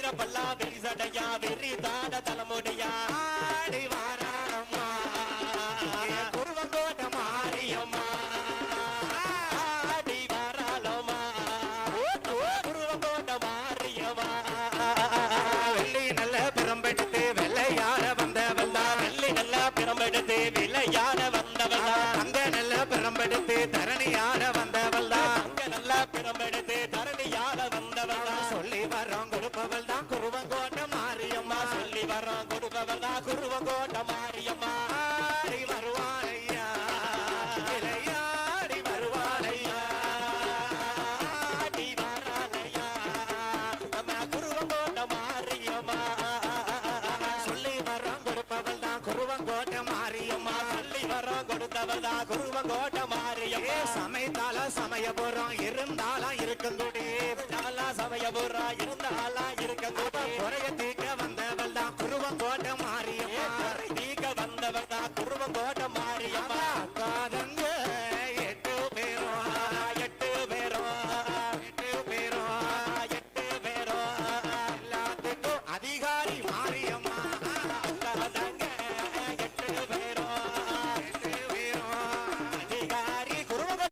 வீர பல்லா வெறிசடையா வெறி தாட தலைமுடியா ஆடி வாராளம்மா குருவங்கோட்ட மாரியம்மா ஆடி வாராளம்மா குருவங்கோட்ட மாரியம்மா வெள்ளி நல்ல பிரம்பெடுத்து வெள்ளையார வந்தவல்லா வெள்ளி நல்ல பிரம்பெடுத்து வெள்ளையார வந்தவல்லா அங்க நல்ல பிரம்பெடுத்து தரணியார வந்தவல்லா அங்க நல்ல பிரம்பெடுத்து தரணியார வந்தவல்லா சொல்லி வரோம் கொடுப்பவள் தான் குருவங்கோட்ட மாரியம்மா சொல்லி வரோம் கொடுப்பவள் தான் குருவங்கோட்ட மாரியம்மா ஆடி வருவாளையா இளையாடி வருவாளையா ஆடி வராளையா நம்ம குருவங்கோட்ட மாரியம்மா சொல்லி வரோம் கொடுப்பவள் தான் குருவங்கோட்ட மாரியம்மா சொல்லி வரோம் கொடுத்தவள் தான் குருவங்கோட்ட மாரியம்மா சமைத்தால சமயபுரம் இருந்தாலும் இருக்கங்குடி சமயபுரம் இருந்தாலும் இருக்கங்குடி